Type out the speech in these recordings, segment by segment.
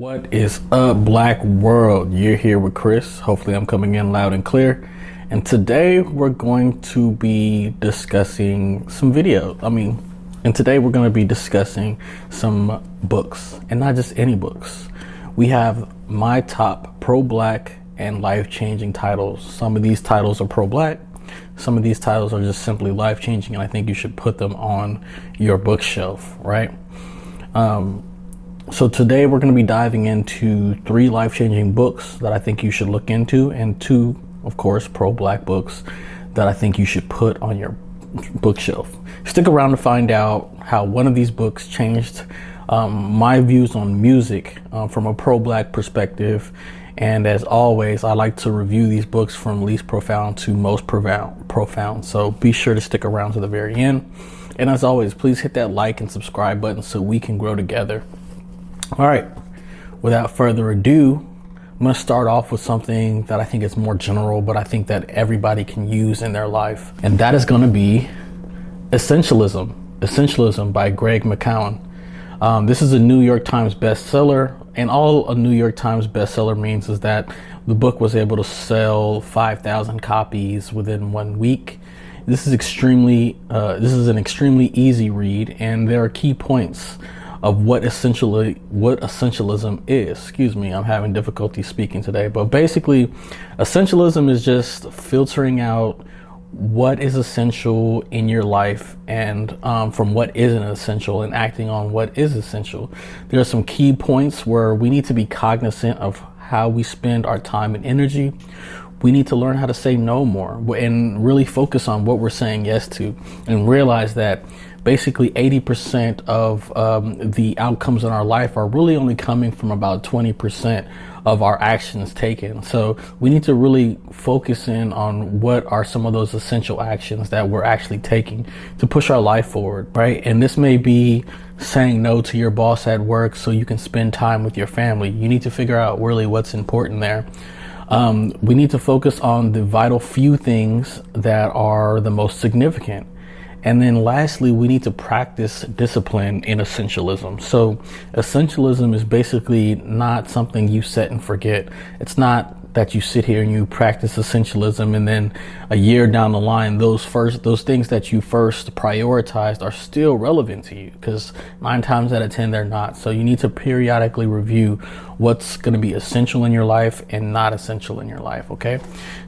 What is up, Black World? You're here with Chris. Hopefully I'm coming in loud and clear. And today we're going to be discussing some videos. And today we're going to be discussing some books, and not just any books. We have my top pro-Black and life-changing titles. Some of these titles are pro-Black. Some of these titles are just simply life-changing, and I think you should put them on your bookshelf, right? So today we're going to be diving into 3 life-changing books that I think you should look into, and 2, of course, pro-Black books that I think you should put on your bookshelf. Stick around to find out how one of these books changed my views on music from a pro-Black perspective. And as always, I like to review these books from least profound to most profound. So be sure to stick around to the very end. And as always, please hit that like and subscribe button so we can grow together. All right, without further ado, I'm going to start off with something that I think is more general, but I think that everybody can use in their life. And that is going to be Essentialism. Essentialism by Greg McKeown. This is a New York Times bestseller. And all a New York Times bestseller means is that the book was able to sell 5,000 copies within 1 week. This is an extremely easy read, and there are key points of what essentialism is. Excuse me, I'm having difficulty speaking today, but basically essentialism is just filtering out what is essential in your life and from what isn't essential, and acting on what is essential. There are some key points where we need to be cognizant of how we spend our time and energy. We need to learn how to say no more and really focus on what we're saying yes to, and realize that basically 80% of the outcomes in our life are really only coming from about 20% of our actions taken. So we need to really focus in on what are some of those essential actions that we're actually taking to push our life forward, right? And this may be saying no to your boss at work so you can spend time with your family. You need to figure out really what's important there. We need to focus on the vital few things that are the most significant. And then lastly, we need to practice discipline in essentialism. So essentialism is basically not something you set and forget. It's not that you sit here and you practice essentialism and then a year down the line, those things that you first prioritized are still relevant to you, because 9 times out of 10 they're not. So you need to periodically review what's going to be essential in your life and not essential in your life. Okay,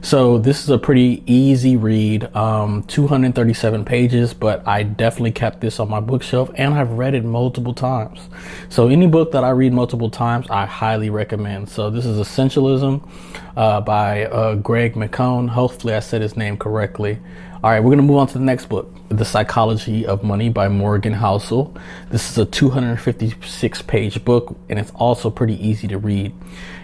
so this is a pretty easy read, 237 pages, but I definitely kept this on my bookshelf and I've read it multiple times. So any book that I read multiple times, I highly recommend. So this is Essentialism by Greg McKeown. Hopefully I said his name correctly. All right, we're going to move on to the next book, The Psychology of Money by Morgan Housel. This is a 256-page book, and it's also pretty easy to read.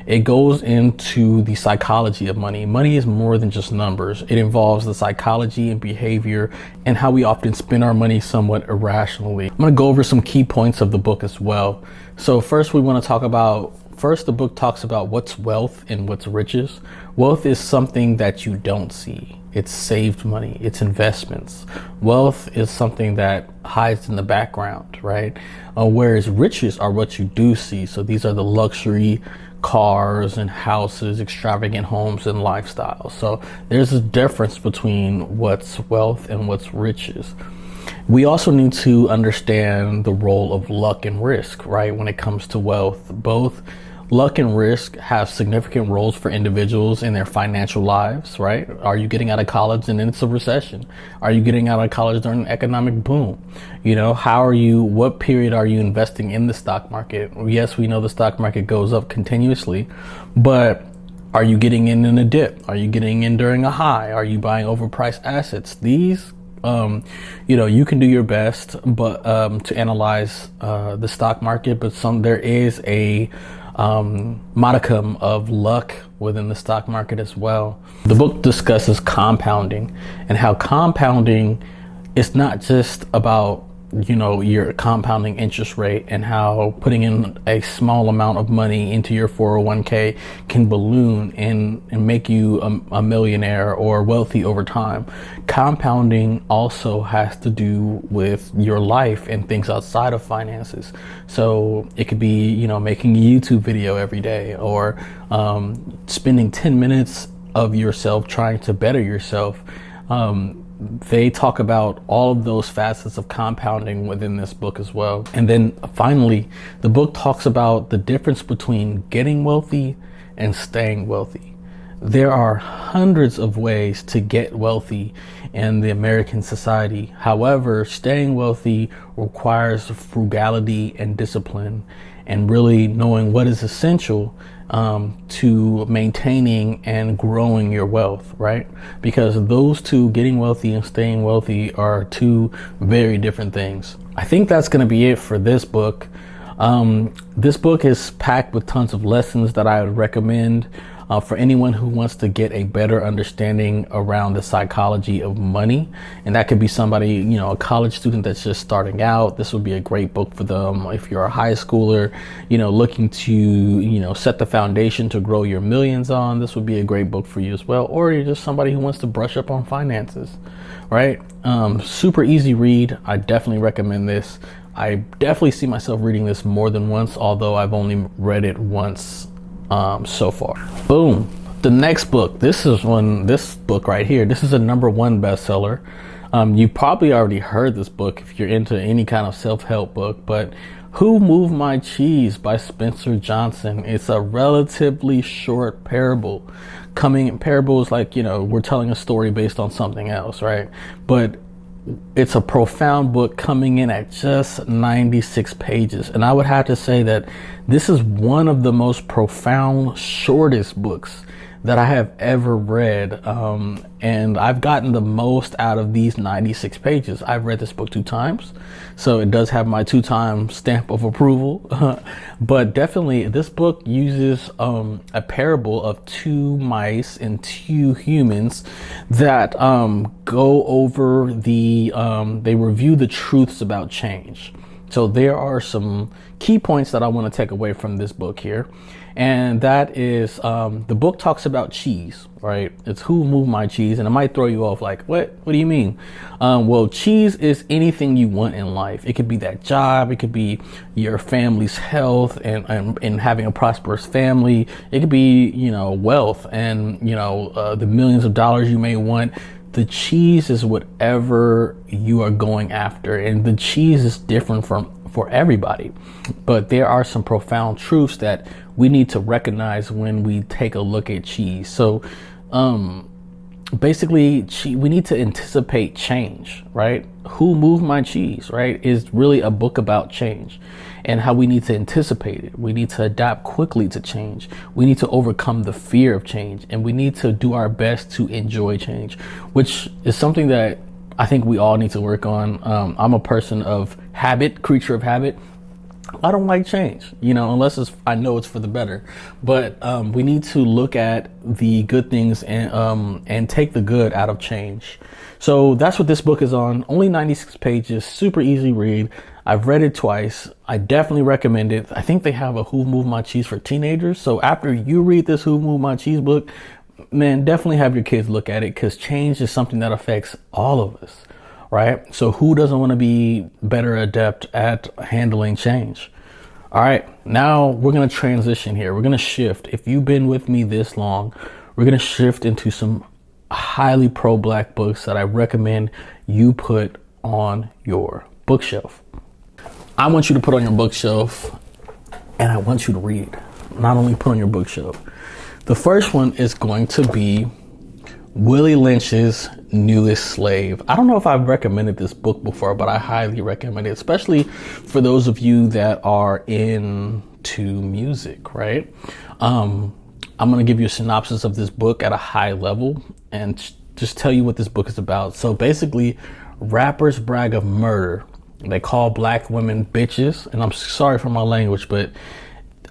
It goes into the psychology of money. Money is more than just numbers. It involves the psychology and behavior and how we often spend our money somewhat irrationally. I'm going to go over some key points of the book as well. So first we want to talk about the book talks about what's wealth and what's riches. Wealth is something that you don't see. It's saved money, it's investments. Wealth is something that hides in the background, right? Whereas riches are what you do see. So these are the luxury cars and houses, extravagant homes and lifestyles. So there's a difference between what's wealth and what's riches. We also need to understand the role of luck and risk, right? When it comes to wealth, both luck and risk have significant roles for individuals in their financial lives, right? Are you getting out of college and then it's a recession? Are you getting out of college during an economic boom? What period are you investing in the stock market? Yes, we know the stock market goes up continuously, but are you getting in a dip? Are you getting in during a high? Are you buying overpriced assets? These you can do your best, but to analyze the stock market, but there is a modicum of luck within the stock market as well. The book discusses compounding and how compounding is not just about your compounding interest rate, and how putting in a small amount of money into your 401k can balloon and make you a millionaire or wealthy over time. Compounding also has to do with your life and things outside of finances. So it could be, making a YouTube video every day, or spending 10 minutes of yourself trying to better yourself. They talk about all of those facets of compounding within this book as well. And then finally, the book talks about the difference between getting wealthy and staying wealthy. There are hundreds of ways to get wealthy in the American society. However, staying wealthy requires frugality and discipline, and really knowing what is essential to maintaining and growing your wealth, right? Because those two, getting wealthy and staying wealthy, are two very different things. I think that's going to be it for this book. This book is packed with tons of lessons that I would recommend for anyone who wants to get a better understanding around the psychology of money. And that could be somebody, a college student that's just starting out. This would be a great book for them. If you're a high schooler, looking to, set the foundation to grow your millions on, this would be a great book for you as well. Or you're just somebody who wants to brush up on finances, right? Super easy read. I definitely recommend this. I definitely see myself reading this more than once, although I've only read it once so far. Boom. The next book. This book right here. This is a #1 bestseller. You probably already heard this book if you're into any kind of self-help book, but Who Moved My Cheese by Spencer Johnson. It's a relatively short parable. Parables, like, we're telling a story based on something else, right? But it's a profound book coming in at just 96 pages. And I would have to say that this is one of the most profound, shortest books that I have ever read. And I've gotten the most out of these 96 pages. I've read this book 2 times, so it does have my 2-time stamp of approval. But definitely this book uses a parable of 2 mice and 2 humans that go over they review the truths about change. So there are some key points that I want to take away from this book here. And that is, the book talks about cheese, right? It's who moved my cheese. And it might throw you off like, what do you mean? Well, cheese is anything you want in life. It could be that job. It could be your family's health and having a prosperous family. It could be, wealth and, the millions of dollars you may want. The cheese is whatever you are going after. And the cheese is different for everybody. But there are some profound truths that we need to recognize when we take a look at cheese. So basically, we need to anticipate change, right? Who Moved My Cheese, right, is really a book about change and how we need to anticipate it. We need to adapt quickly to change. We need to overcome the fear of change, and we need to do our best to enjoy change, which is something that I think we all need to work on. I'm a person of habit, creature of habit. I don't like change, unless I know it's for the better. But we need to look at the good things and take the good out of change. So that's what this book is on. Only 96 pages, super easy read. I've read it twice. I definitely recommend it. I think they have a Who Moved My Cheese for teenagers. So after you read this Who Moved My Cheese book, man, definitely have your kids look at it, because change is something that affects all of us, right? So who doesn't want to be better adept at handling change? All right, now we're going to transition here. We're going to shift. If you've been with me this long, we're going to shift into some highly pro-Black books that I recommend you put on your bookshelf. I want you to put on your bookshelf, and I want you to read, not only put on your bookshelf. The first one is going to be Willie Lynch's Newest Slave. I don't know if I've recommended this book before, but I highly recommend it, especially for those of you that are into music, right? I'm going to give you a synopsis of this book at a high level and just tell you what this book is about. So basically, rappers brag of murder. They call Black women bitches, and I'm sorry for my language, but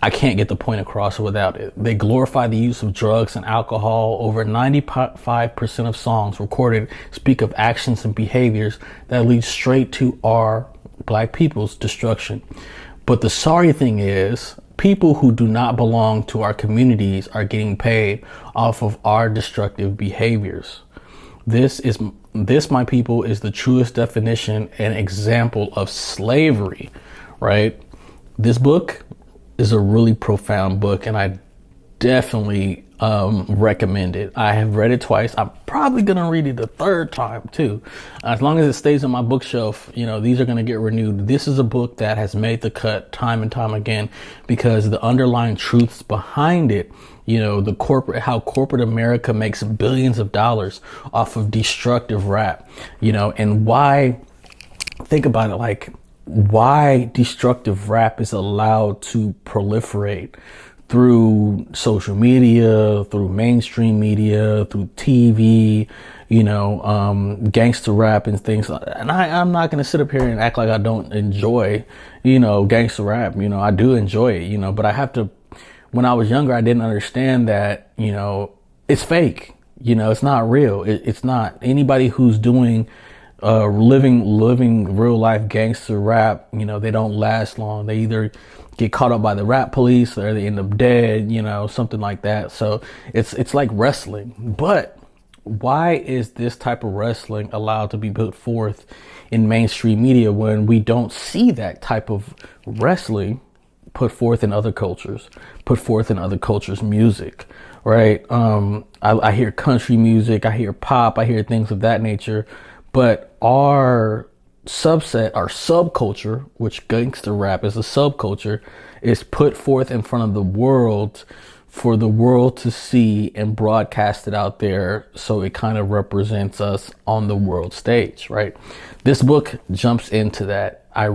I can't get the point across without it. They glorify the use of drugs and alcohol. Over 95% of songs recorded speak of actions and behaviors that lead straight to our black people's destruction. But the sorry thing is, people who do not belong to our communities are getting paid off of our destructive behaviors. This, my people, is the truest definition and example of slavery, right? This book is a really profound book, and I definitely recommend it. I have read it twice. I'm probably gonna read it a third time too. As long as it stays on my bookshelf, these are gonna get renewed. This is a book that has made the cut time and time again because the underlying truths behind it, how corporate America makes billions of dollars off of destructive rap, and why, think about it, like why destructive rap is allowed to proliferate through social media, through mainstream media, through TV, gangster rap and things. And I'm not going to sit up here and act like I don't enjoy, gangster rap. I do enjoy it, but I have to, when I was younger, I didn't understand that, it's fake. It's not real. It's not. Anybody who's doing living real life gangster rap, they don't last long. They either get caught up by the rap police or they end up dead, something like that. So it's like wrestling. But why is this type of wrestling allowed to be put forth in mainstream media when we don't see that type of wrestling put forth in other cultures, music, right? I hear country music, I hear pop, I hear things of that nature, but our subculture, which gangster rap is a subculture, is put forth in front of the world for the world to see and broadcast it out there, so it kind of represents us on the world stage, right? This book jumps into that. I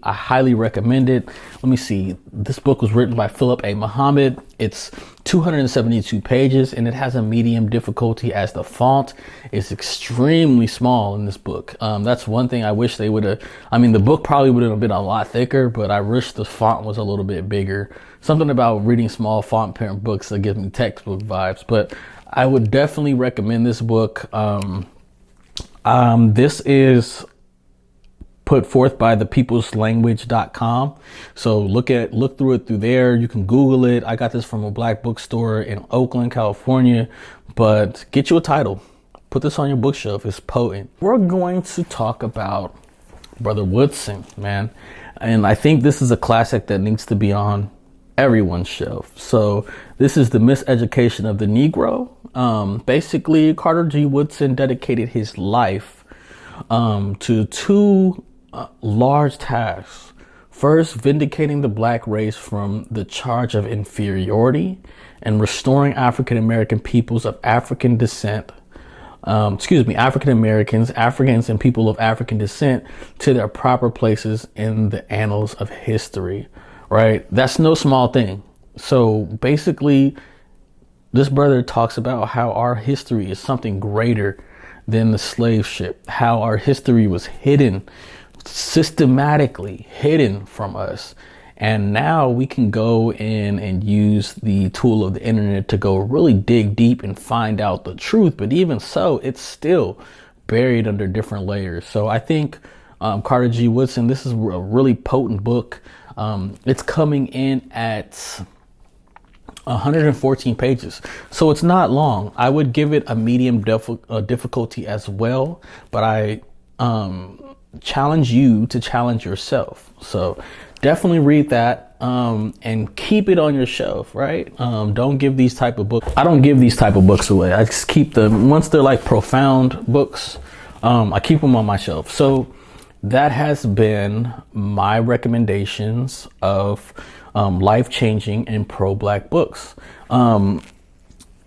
highly recommend it. Let me see. This book was written by Philip A. Muhammad. It's 272 pages and it has a medium difficulty as the font is extremely small in this book. That's one thing I wish they would have. The book probably would have been a lot thicker, but I wish the font was a little bit bigger. Something about reading small font parent books that gives me textbook vibes, but I would definitely recommend this book. This is put forth by thepeopleslanguage.com. So look through it through there. You can Google it. I got this from a black bookstore in Oakland, California, but get you a title. Put this on your bookshelf. It's potent. We're going to talk about Brother Woodson, man. And I think this is a classic that needs to be on everyone's shelf. So this is The Miseducation of the Negro. Basically, Carter G. Woodson dedicated his life to two large tasks. First, vindicating the black race from the charge of inferiority and restoring African American peoples of African descent, African Americans, Africans, and people of African descent to their proper places in the annals of history, right? That's no small thing. So basically, this brother talks about how our history is something greater than the slave ship, how our history was systematically hidden from us. And now we can go in and use the tool of the internet to go really dig deep and find out the truth. But even so, it's still buried under different layers. So I think Carter G. Woodson, this is a really potent book. It's coming in at 114 pages. So it's not long. I would give it a medium difficulty as well, but I challenge you to challenge yourself. So definitely read that and keep it on your shelf, right? Don't give these type of books. I don't give these type of books away. I just keep them, once they're like profound books, I keep them on my shelf. So that has been my recommendations of life-changing and pro-black books.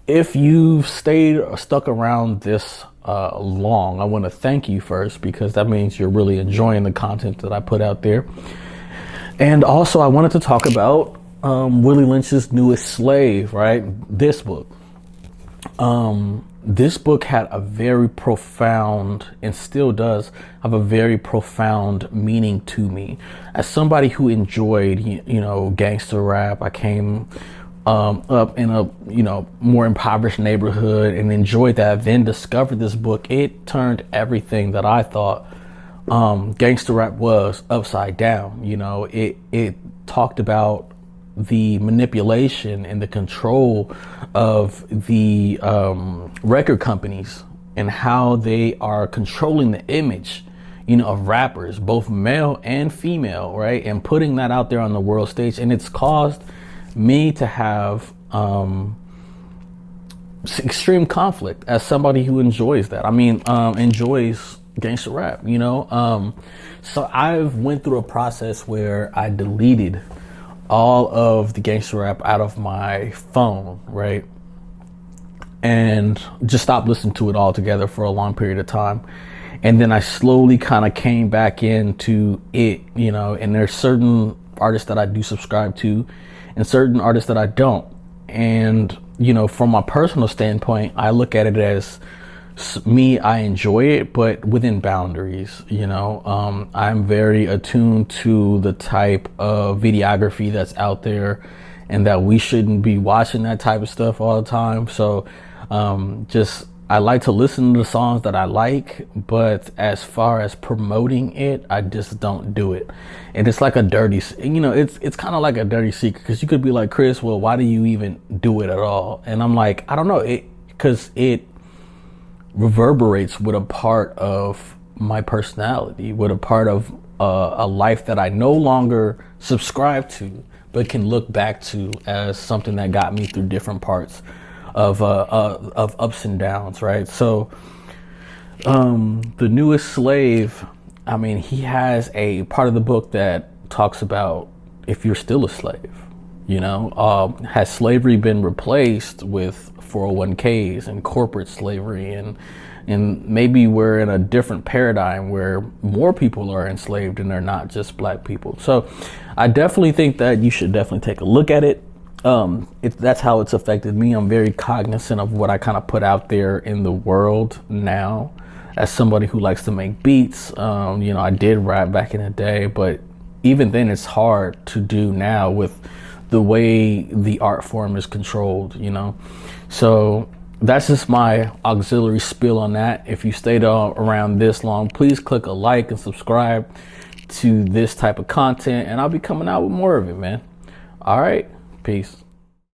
If you've stuck around this long, I want to thank you first, because that means you're really enjoying the content that I put out there. And also, I wanted to talk about Willie Lynch's newest slave, right? This book. This book had a very profound, and still does have a very profound meaning to me. As somebody who enjoyed, gangster rap, I came up in a, more impoverished neighborhood and enjoyed that, then discovered this book. It turned everything that I thought gangster rap was upside down. You know, it talked about the manipulation and the control of the record companies and how they are controlling the image, you know, of rappers, both male and female, right? And putting that out there on the world stage. And it's caused me to have extreme conflict as somebody who enjoys that. I mean, enjoys gangster rap, you know? So I've went through a process where I deleted all of the gangster rap out of my phone, right? And just stopped listening to it altogether for a long period of time. And then I slowly kind of came back into it, you know, and there's certain artists that I do subscribe to and certain artists that I don't. And, you know, from my personal standpoint, I look at it as me, I enjoy it, but within boundaries, you know. I'm very attuned to the type of videography that's out there and that we shouldn't be watching that type of stuff all the time. So I like to listen to the songs that I like, but as far as promoting it, I just don't do it. And it's like a dirty, you know, it's kind of like a dirty secret, because you could be like, Chris, well, why do you even do it at all? And I'm like, I don't know, because it reverberates with a part of my personality, with a part of a life that I no longer subscribe to, but can look back to as something that got me through different parts of ups and downs, right? So the newest slave, I mean, he has a part of the book that talks about if you're still a slave, you know, has slavery been replaced with 401ks and corporate slavery, and maybe we're in a different paradigm where more people are enslaved and they're not just black people. So I definitely think that you should definitely take a look at it. That's how it's affected me. I'm very cognizant of what I kind of put out there in the world now, as somebody who likes to make beats. You know, I did rap back in the day, but even then it's hard to do now with the way the art form is controlled, you know. So that's just my auxiliary spill on that. If you stayed around this long, please click a like and subscribe to this type of content, and I'll be coming out with more of it, man. All right. Peace.